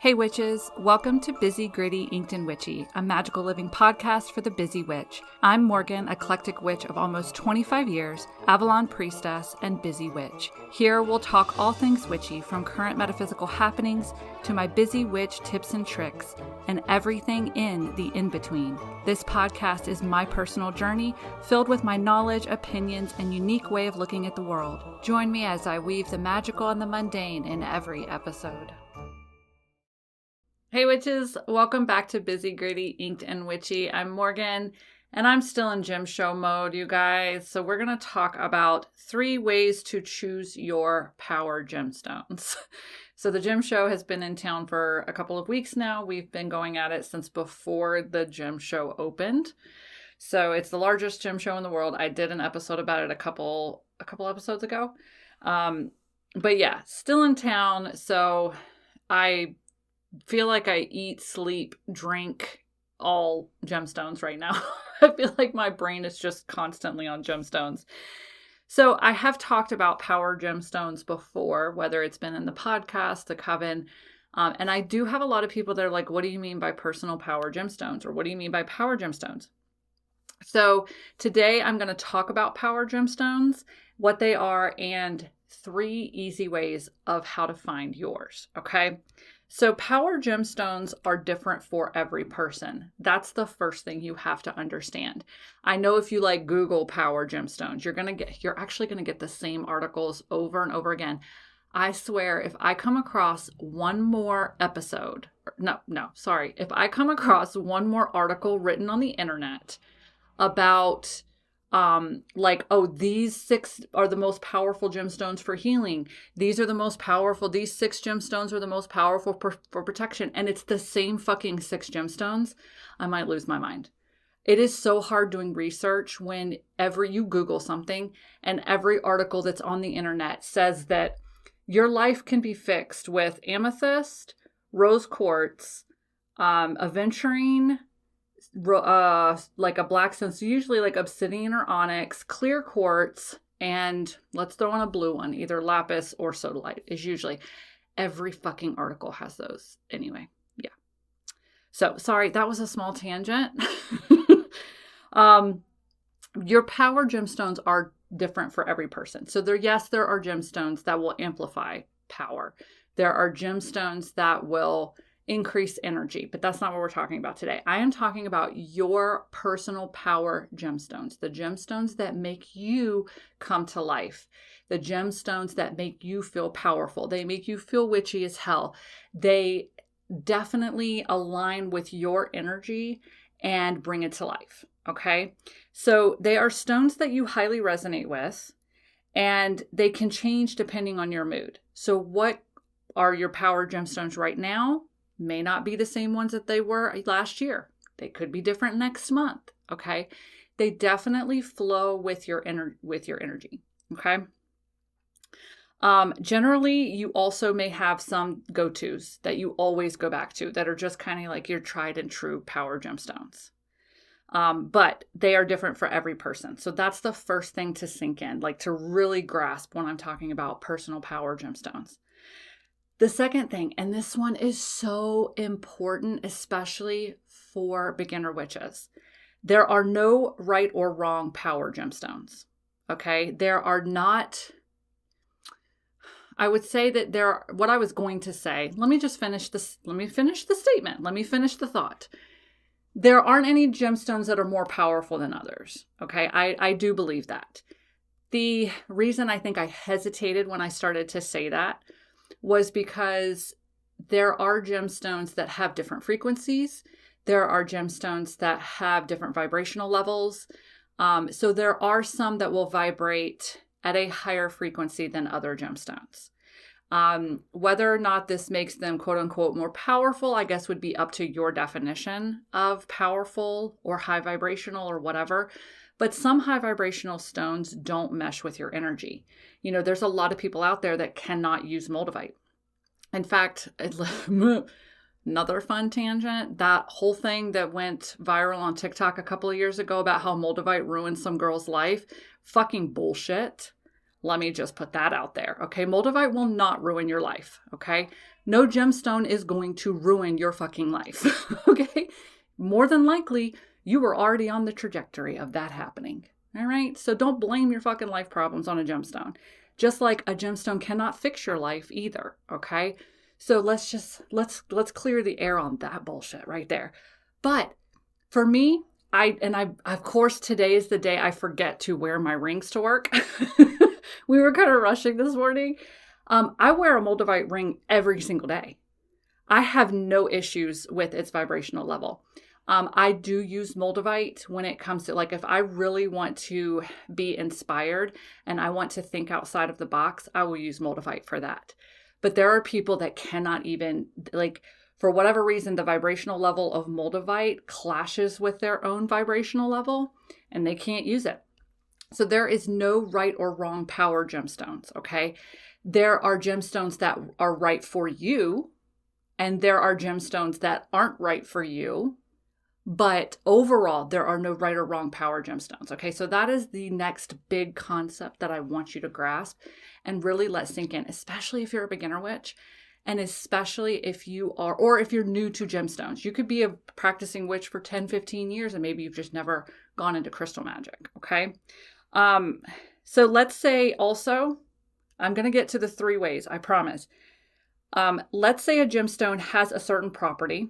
Hey witches, welcome to Busy, Gritty, Inked and Witchy, a magical living podcast for the busy witch. I'm Morgan, eclectic witch of almost 25 years, Avalon priestess, and busy witch. Here we'll talk all things witchy, from current metaphysical happenings to my busy witch tips and tricks, and everything in the in-between. This podcast is my personal journey, filled with my knowledge, opinions, and unique way of looking at the world. Join me as I weave the magical and the mundane in every episode. Hey witches, welcome back to Busy, Gritty, Inked and Witchy. I'm Morgan, and I'm still in Gem Show mode, you guys. So we're going to talk about 3 ways to choose your power gemstones. So the Gem Show has been in town for a couple of weeks now. We've been going at it since before the Gem Show opened. So it's the largest gem show in the world. I did an episode about it a couple episodes ago. But yeah, still in town. So I feel like I eat, sleep, drink all gemstones right now. I feel like my brain is just constantly on gemstones. So I have talked about power gemstones before, whether it's been in the podcast, the coven, and I do have a lot of people that are like, what do you mean by personal power gemstones? Or what do you mean by power gemstones? So today I'm going to talk about power gemstones, what they are, and 3 easy ways of how to find yours, okay? So power gemstones are different for every person. That's the first thing you have to understand. I know if you like Google power gemstones, you're actually going to get the same articles over and over again. I swear, if I come across one more episode, if I come across one more article written on the internet about these 6 are the most powerful gemstones for healing. These are the most powerful. These 6 gemstones are the most powerful for protection. And it's the same fucking 6 gemstones. I might lose my mind. It is so hard doing research whenever you Google something and every article that's on the internet says that your life can be fixed with amethyst, rose quartz, aventurine, like a black stone, so usually like obsidian or onyx, clear quartz, and let's throw in a blue one, either lapis or sodalite is usually. Every fucking article has those anyway. Yeah. So sorry, that was a small tangent. Your power gemstones are different for every person. So there are gemstones that will amplify power. There are gemstones that will increase energy, but that's not what we're talking about today. I am talking about your personal power gemstones, the gemstones that make you come to life, the gemstones that make you feel powerful. They make you feel witchy as hell. They definitely align with your energy and bring it to life. Okay. So they are stones that you highly resonate with, and they can change depending on your mood. So what are your power gemstones right now? May not be the same ones that they were last year. They could be different next month, okay? They definitely flow with your energy, okay? Generally, you also may have some go-tos that you always go back to that are just kind of like your tried and true power gemstones. But they are different for every person. So that's the first thing to sink in, like to really grasp when I'm talking about personal power gemstones. The second thing, and this one is so important, especially for beginner witches, there are no right or wrong power gemstones, okay? There are not, I would say that what I was going to say, let me finish the statement. Let me finish the thought. There aren't any gemstones that are more powerful than others, okay? I do believe that. The reason I think I hesitated when I started to say that was because there are gemstones that have different frequencies. There are gemstones that have different vibrational levels. So there are some that will vibrate at a higher frequency than other gemstones. Whether or not this makes them quote unquote more powerful, I guess would be up to your definition of powerful or high vibrational or whatever. But some high vibrational stones don't mesh with your energy. You know, there's a lot of people out there that cannot use moldavite. In fact, another fun tangent, that whole thing that went viral on TikTok a couple of years ago about how moldavite ruined some girl's life, fucking bullshit. Let me just put that out there. Okay. Moldavite will not ruin your life. Okay. no gemstone is going to ruin your fucking life. Okay? More than likely, you were already on the trajectory of that happening. All right? So don't blame your fucking life problems on a gemstone. Just like a gemstone cannot fix your life either. Okay? So let's clear the air on that bullshit right there. But for me, of course, today is the day I forget to wear my rings to work. We were kind of rushing this morning. I wear a moldavite ring every single day. I have no issues with its vibrational level. I do use moldavite when it comes to, like, if I really want to be inspired and I want to think outside of the box, I will use moldavite for that. But there are people that cannot even, like, for whatever reason, the vibrational level of moldavite clashes with their own vibrational level and they can't use it. So there is no right or wrong power gemstones, okay? There are gemstones that are right for you, and there are gemstones that aren't right for you. But overall, there are no right or wrong power gemstones, okay? So that is the next big concept that I want you to grasp and really let sink in, especially if you're a beginner witch, and especially if you are, or if you're new to gemstones. You could be a practicing witch for 10, 15 years, and maybe you've just never gone into crystal magic, okay? So let's say also, I'm going to get to the 3 ways, I promise. Let's say a gemstone has a certain property,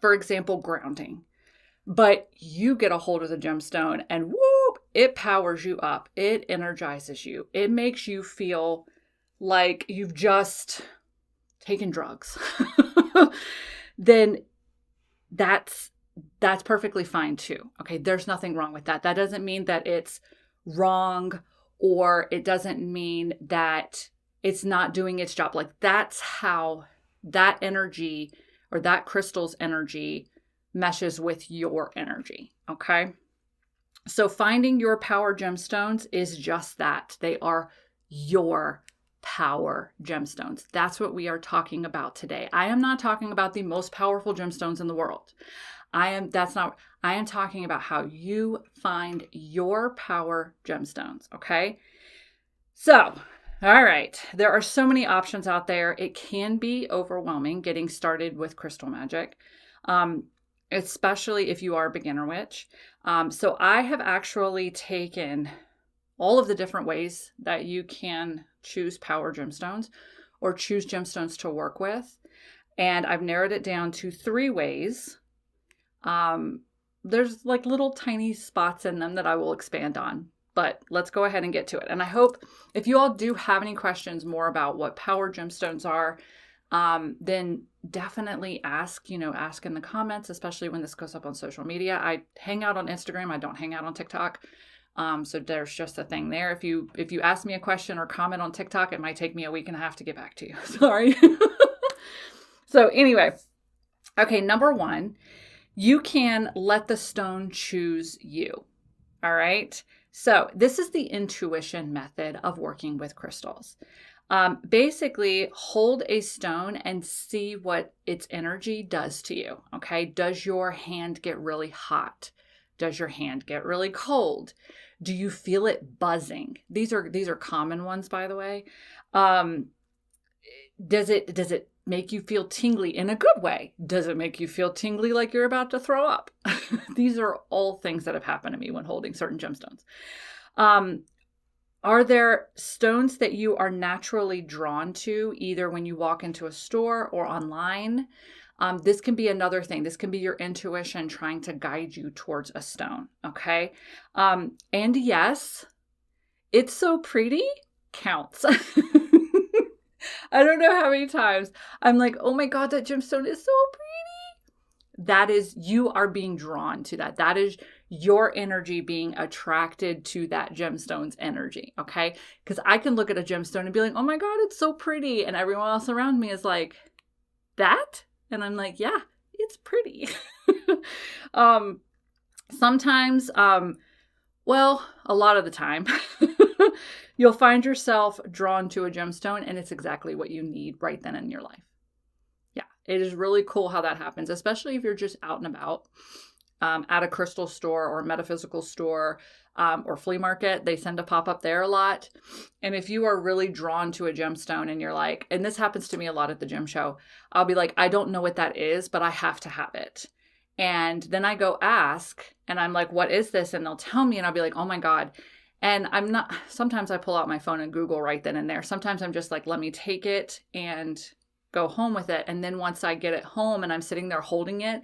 for example, grounding, but you get a hold of the gemstone and whoop, it powers you up. It energizes you. It makes you feel like you've just taken drugs. Then that's perfectly fine too. Okay. There's nothing wrong with that. That doesn't mean that it's wrong, or it doesn't mean that it's not doing its job. Like, that's how that energy or that crystal's energy meshes with your energy. Okay. So finding your power gemstones is just that. They are your power gemstones. That's what we are talking about today. I am not talking about the most powerful gemstones in the world. I am talking about how you find your power gemstones. Okay. So, all right. There are so many options out there. It can be overwhelming getting started with crystal magic, especially if you are a beginner witch. So I have actually taken all of the different ways that you can choose power gemstones or choose gemstones to work with. And I've narrowed it down to 3 ways. There's like little tiny spots in them that I will expand on. But let's go ahead and get to it. And I hope if you all do have any questions more about what power gemstones are, then definitely ask in the comments, especially when this goes up on social media. I hang out on Instagram. I don't hang out on TikTok. So there's just a thing there. If you ask me a question or comment on TikTok, it might take me a week and a half to get back to you. Sorry. So anyway, okay, number 1, you can let the stone choose you. All right. So this is the intuition method of working with crystals. Basically, hold a stone and see what its energy does to you. Okay. Does your hand get really hot? Does your hand get really cold? Do you feel it buzzing? These are common ones, by the way. Does it make you feel tingly in a good way? Does it make you feel tingly like you're about to throw up? These are all things that have happened to me when holding certain gemstones. Are there stones that you are naturally drawn to, either when you walk into a store or online? This can be another thing. This can be your intuition trying to guide you towards a stone. Okay. And yes, it's so pretty counts. I don't know how many times I'm like, oh my God, that gemstone is so pretty. That is, you are being drawn to that. That is your energy being attracted to that gemstone's energy. Okay. Because I can look at a gemstone and be like, oh my God, it's so pretty. And everyone else around me is like, that? And I'm like, yeah, it's pretty. Sometimes, well, a lot of the time, you'll find yourself drawn to a gemstone and it's exactly what you need right then in your life. Yeah, it is really cool how that happens, especially if you're just out and about at a crystal store or a metaphysical store or flea market. They tend to pop up there a lot. And if you are really drawn to a gemstone and you're like, and this happens to me a lot at the gym show, I'll be like, I don't know what that is, but I have to have it. And then I go ask and I'm like, what is this? And they'll tell me and I'll be like, oh my God. And sometimes I pull out my phone and Google right then and there. Sometimes I'm just like, let me take it and go home with it. And then once I get it home and I'm sitting there holding it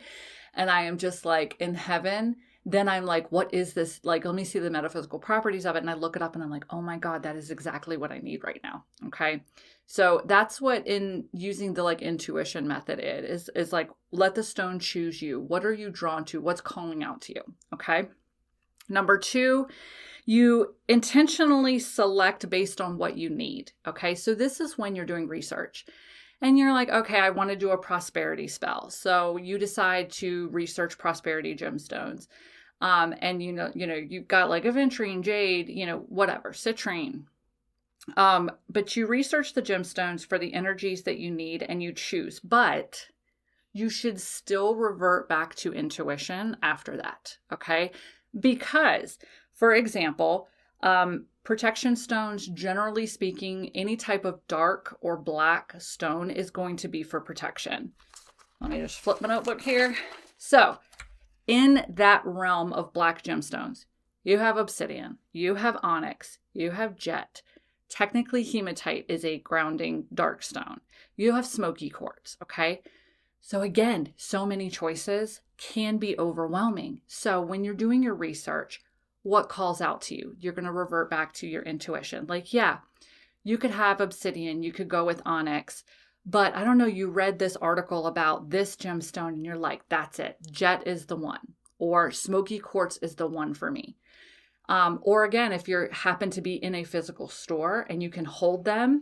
and I am just like in heaven, then I'm like, what is this? Like, let me see the metaphysical properties of it. And I look it up and I'm like, oh my God, that is exactly what I need right now. Okay. So that's what in using the like intuition method is like, let the stone choose you. What are you drawn to? What's calling out to you? Okay. Number 2, you intentionally select based on what you need. Okay. So this is when you're doing research and you're like, okay, I want to do a prosperity spell. So you decide to research prosperity gemstones. And you've got like aventurine, jade, whatever, citrine. But you research the gemstones for the energies that you need and you choose, but you should still revert back to intuition after that. Okay. Because, for example, protection stones, generally speaking, any type of dark or black stone is going to be for protection. Let me just flip my notebook here. So in that realm of black gemstones, you have obsidian, you have onyx, you have jet. Technically, hematite is a grounding dark stone. You have smoky quartz, okay? So again, so many choices can be overwhelming. So when you're doing your research, what calls out to you? You're going to revert back to your intuition. Like, yeah, you could have obsidian, you could go with onyx, but I don't know, you read this article about this gemstone and you're like, that's it. Jet is the one, or smoky quartz is the one for me. Or again, if you happen to be in a physical store and you can hold them,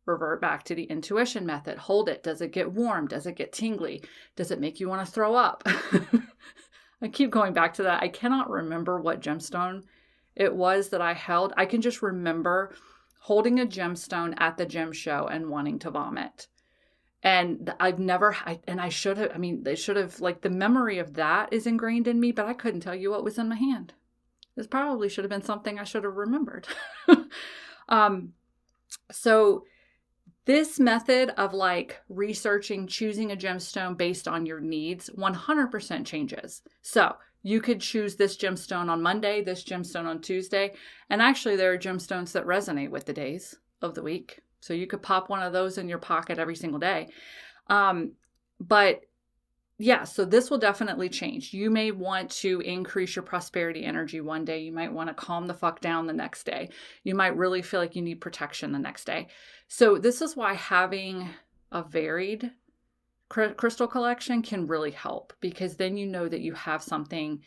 revert back to the intuition method. Hold it. Does it get warm? Does it get tingly? Does it make you want to throw up? I keep going back to that. I cannot remember what gemstone it was that I held. I can just remember holding a gemstone at the gym show and wanting to vomit. And they should have, like, the memory of that is ingrained in me, but I couldn't tell you what was in my hand. This probably should have been something I should have remembered. So this method of like researching, choosing a gemstone based on your needs 100% changes. So you could choose this gemstone on Monday, this gemstone on Tuesday. And actually there are gemstones that resonate with the days of the week. So you could pop one of those in your pocket every single day. But yeah, so this will definitely change. You may want to increase your prosperity energy one day. You might want to calm the fuck down the next day. You might really feel like you need protection the next day. So this is why having a varied crystal collection can really help, because then you know that you have something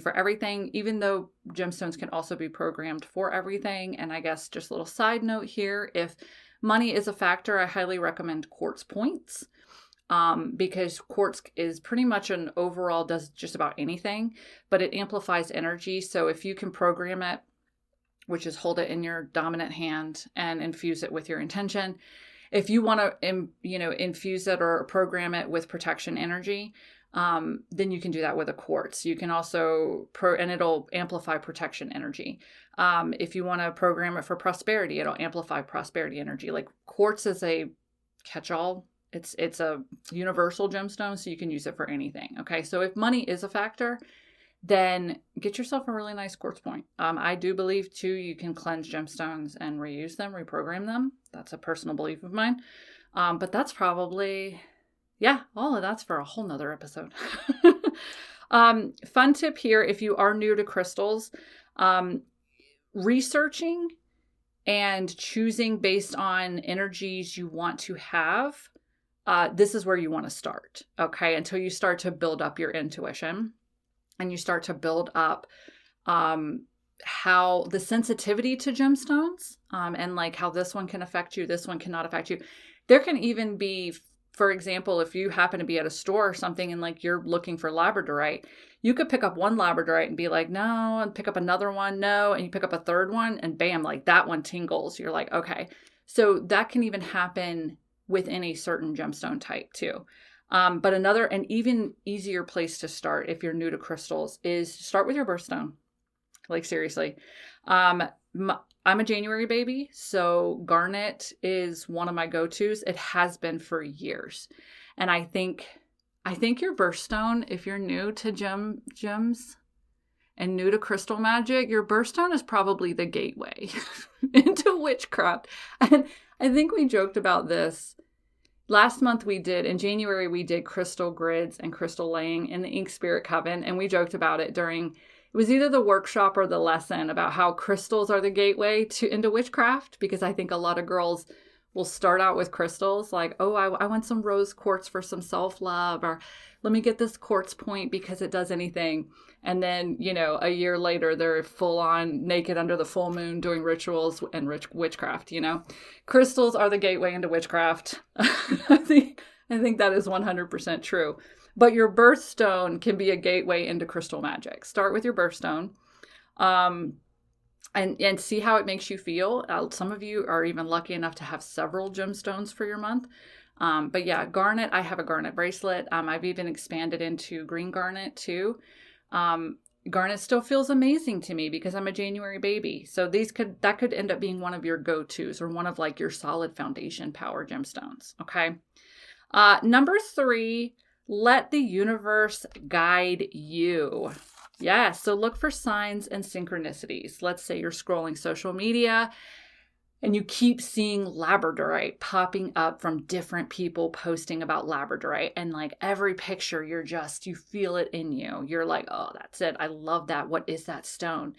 for everything, even though gemstones can also be programmed for everything. And I guess just a little side note here, if money is a factor, I highly recommend quartz points. Because quartz is pretty much an overall, does just about anything, but it amplifies energy. So if you can program it, which is hold it in your dominant hand and infuse it with your intention. If you want to, infuse it or program it with protection energy, then you can do that with a quartz. You can also, and it'll amplify protection energy. If you want to program it for prosperity, it'll amplify prosperity energy. Like, quartz is a catch-all. It's a universal gemstone, so you can use it for anything. Okay, so if money is a factor, then get yourself a really nice quartz point. I do believe too, you can cleanse gemstones and reuse them, reprogram them. That's a personal belief of mine. But that's probably, all of that's for a whole nother episode. Fun tip here, if you are new to crystals, researching and choosing based on energies you want to have, this is where you want to start, okay? Until you start to build up your intuition and you start to build up how the sensitivity to gemstones and like how this one can affect you, this one cannot affect you. There can even be, for example, if you happen to be at a store or something and like you're looking for labradorite, you could pick up one labradorite and be like, no, and pick up another one, no, and you pick up a third one and bam, like that one tingles. You're like, okay. So that can even happen within a certain gemstone type too. But another and even easier place to start if you're new to crystals is start with your birthstone. Like seriously. I'm a January baby, so garnet is one of my go-tos. It has been for years. And I think your birthstone, if you're new to gems and new to crystal magic, your birthstone is probably the gateway into witchcraft. And I think we joked about this. Last month in January, we did crystal grids and crystal laying in the Ink Spirit Coven. And we joked about it it was either the workshop or the lesson about how crystals are the gateway into witchcraft, because I think a lot of girls will start out with crystals like, oh, I want some rose quartz for some self-love, or let me get this quartz point because it does anything. And then, a year later, they're full on naked under the full moon doing rituals and witchcraft, Crystals are the gateway into witchcraft. I think that is 100% true. But your birthstone can be a gateway into crystal magic. Start with your birthstone. And see how it makes you feel. Some of you are even lucky enough to have several gemstones for your month. But yeah, garnet, I have a garnet bracelet. I've even expanded into green garnet too. Garnet still feels amazing to me because I'm a January baby. So that could end up being one of your go-tos or one of like your solid foundation power gemstones. Okay. Number 3, let the universe guide you. Yeah, so look for signs and synchronicities. Let's say you're scrolling social media and you keep seeing labradorite popping up from different people posting about labradorite. And like every picture, you feel it in you. You're like, oh, that's it. I love that. What is that stone?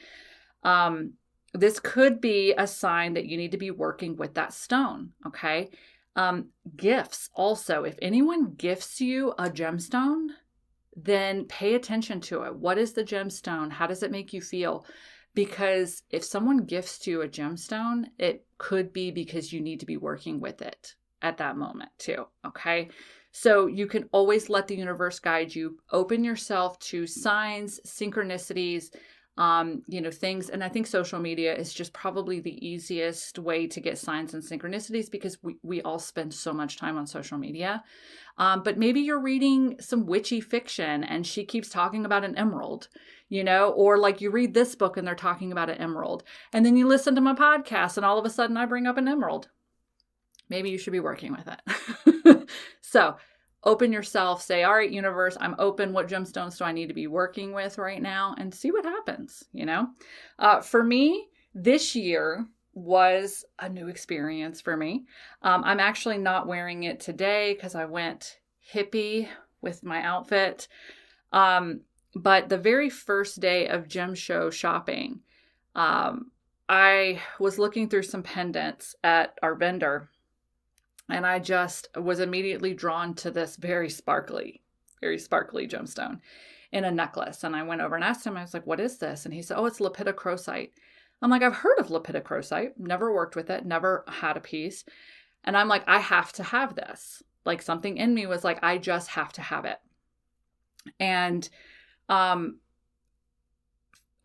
This could be a sign that you need to be working with that stone, okay? Gifts also. If anyone gifts you a gemstone, then pay attention to it. What is the gemstone? How does it make you feel? Because if someone gifts you a gemstone, it could be because you need to be working with it at that moment too. Okay. So you can always let the universe guide you. Open yourself to signs, synchronicities, things. And I think social media is just probably the easiest way to get signs and synchronicities because we all spend so much time on social media. But maybe you're reading some witchy fiction and she keeps talking about an emerald, or like you read this book and they're talking about an emerald. And then you listen to my podcast and all of a sudden I bring up an emerald. Maybe you should be working with it. So open yourself, say, all right, universe, I'm open. What gemstones do I need to be working with right now? And see what happens, For me, this year was a new experience for me. I'm actually not wearing it today because I went hippie with my outfit. But the very first day of Gem Show shopping, I was looking through some pendants at our vendor. And I just was immediately drawn to this very sparkly gemstone in a necklace. And I went over and asked him, I was like, what is this? And he said, oh, it's lepidocrosite. I'm like, I've heard of lepidocrosite, never worked with it, never had a piece. And I'm like, I have to have this. Like something in me was like, I just have to have it. And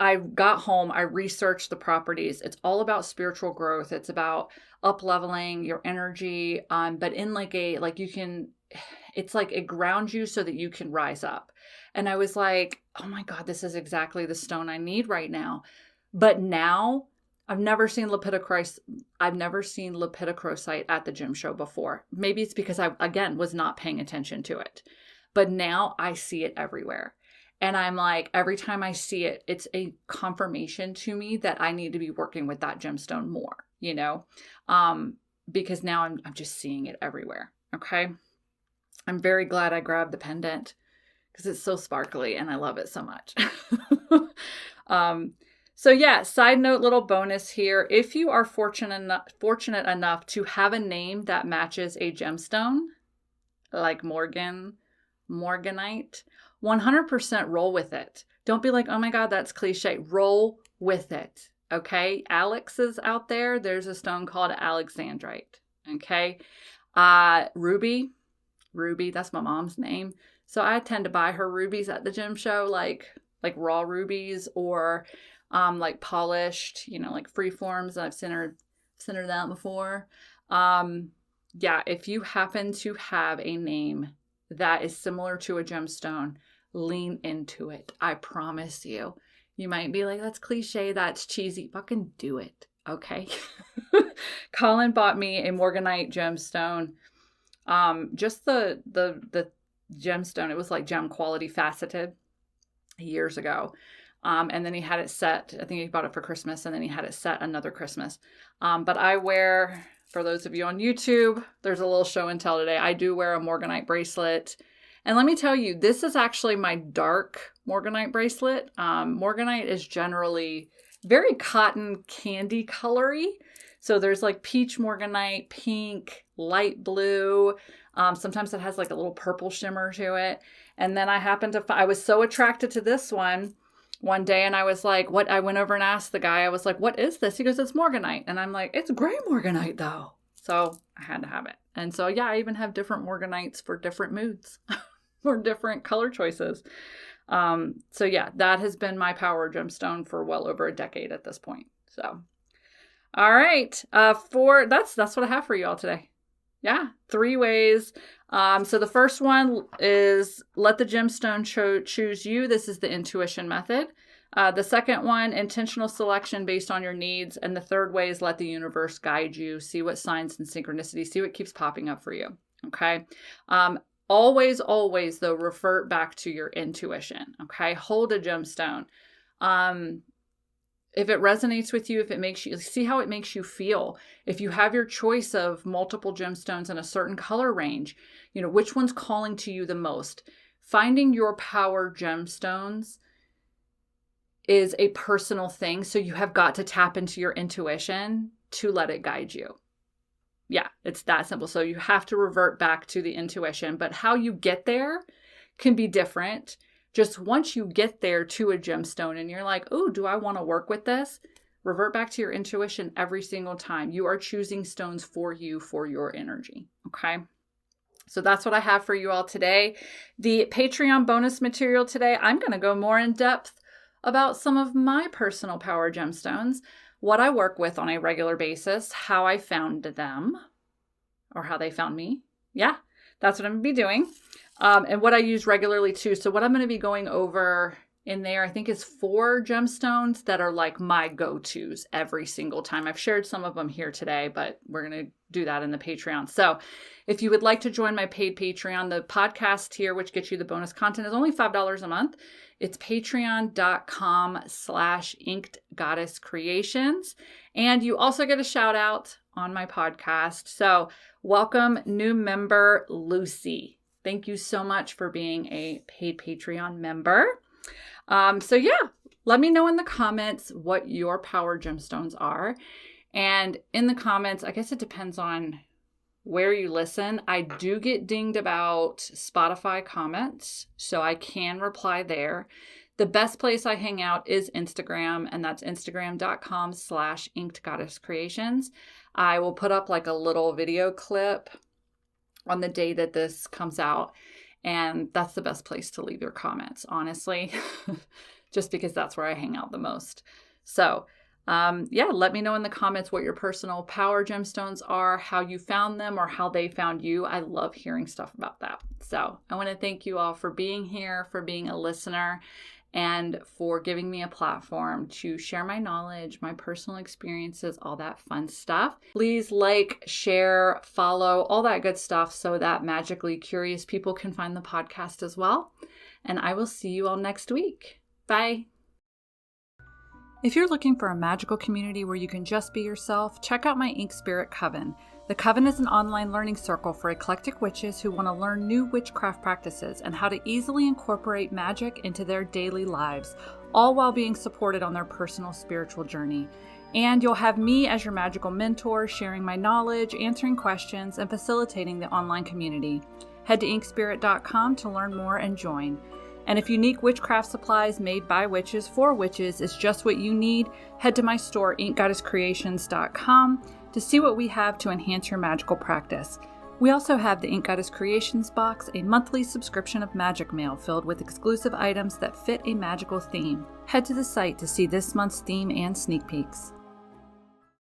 I got home, I researched the properties. It's all about spiritual growth. It's about up-leveling your energy. But in it's like it grounds you so that you can rise up. And I was like, oh my God, this is exactly the stone I need right now. But now I've never seen lepidocrosite at the gym show before. Maybe it's because I, again, was not paying attention to it. But now I see it everywhere. And I'm like, every time I see it, it's a confirmation to me that I need to be working with that gemstone more, because now I'm just seeing it everywhere. Okay. I'm very glad I grabbed the pendant because it's so sparkly and I love it so much. So yeah, side note, little bonus here. If you are fortunate enough to have a name that matches a gemstone, like Morganite, 100% roll with it. Don't be like, oh my God, that's cliche. Roll with it. Okay. Alex is out there. There's a stone called alexandrite. Okay. Ruby, that's my mom's name. So I tend to buy her rubies at the gym show, like raw rubies or, like polished, like free forms. I've sent her that before. Yeah. If you happen to have a name that is similar to a gemstone, lean into it. I promise you. You might be like, that's cliche, that's cheesy. Fucking do it, okay? Colin bought me a Morganite gemstone. Just the gemstone, it was like gem quality faceted years ago. And then he had it set. I think he bought it for Christmas, and then he had it set another Christmas. But I wear, for those of you on YouTube, there's a little show and tell today. I do wear a Morganite bracelet. And let me tell you, this is actually my dark Morganite bracelet. Morganite is generally very cotton candy colory. So there's like peach Morganite, pink, light blue. Sometimes it has like a little purple shimmer to it. And then I was so attracted to this one day, and I was like, what? I went over and asked the guy, I was like, what is this? He goes, it's Morganite. And I'm like, it's gray Morganite though. So I had to have it. And so, yeah, I even have different Morganites for different moods or different color choices. So yeah, that has been my power gemstone for well over a decade at this point. So, all right. That's what I have for you all today. Yeah. 3 ways. So the first one is let the gemstone choose you. This is the intuition method. The second one, intentional selection based on your needs. And the third way is let the universe guide you. See what signs and synchronicities, see what keeps popping up for you. Okay. Always, though, revert back to your intuition. Okay. Hold a gemstone. If it resonates with you, if it makes you see how it makes you feel, if you have your choice of multiple gemstones in a certain color range, which one's calling to you the most? Finding your power gemstones is a personal thing. So you have got to tap into your intuition to let it guide you. Yeah, it's that simple. So you have to revert back to the intuition, but how you get there can be different. Just once you get there to a gemstone and you're like, oh, do I want to work with this? Revert back to your intuition every single time. You are choosing stones for you, for your energy. Okay. So that's what I have for you all today. The Patreon bonus material today, I'm going to go more in depth about some of my personal power gemstones, what I work with on a regular basis, how I found them, or how they found me. Yeah, that's what I'm going to be doing. And what I use regularly too. So what I'm going to be going over in there, I think is 4 gemstones that are like my go-tos every single time. I've shared some of them here today, but we're going to do that in the Patreon. So if you would like to join my paid Patreon, the podcast here, which gets you the bonus content, is only $5 a month. It's patreon.com/inkedgoddesscreations. And you also get a shout out on my podcast. So welcome new member, Lucy. Thank you so much for being a paid Patreon member. So yeah, let me know in the comments what your power gemstones are. And in the comments, I guess it depends on where you listen. I do get dinged about Spotify comments, so I can reply there. The best place I hang out is Instagram, and that's instagram.com/inkedgoddesscreations. I will put up like a little video clip on the day that this comes out. And that's the best place to leave your comments, honestly, just because that's where I hang out the most. So yeah, let me know in the comments what your personal power gemstones are, how you found them, or how they found you. I love hearing stuff about that. So I want to thank you all for being here, for being a listener, and for giving me a platform to share my knowledge, my personal experiences, all that fun stuff. Please like, share, follow, all that good stuff so that magically curious people can find the podcast as well. And I will see you all next week. Bye. If you're looking for a magical community where you can just be yourself, check out my Ink Spirit Coven. The Coven is an online learning circle for eclectic witches who want to learn new witchcraft practices and how to easily incorporate magic into their daily lives, all while being supported on their personal spiritual journey. And you'll have me as your magical mentor, sharing my knowledge, answering questions, and facilitating the online community. Head to inkspirit.com to learn more and join. And if unique witchcraft supplies made by witches for witches is just what you need, head to my store, inkgoddesscreations.com, to see what we have to enhance your magical practice. We also have the Ink Goddess Creations box, a monthly subscription of magic mail filled with exclusive items that fit a magical theme. Head to the site to see this month's theme and sneak peeks.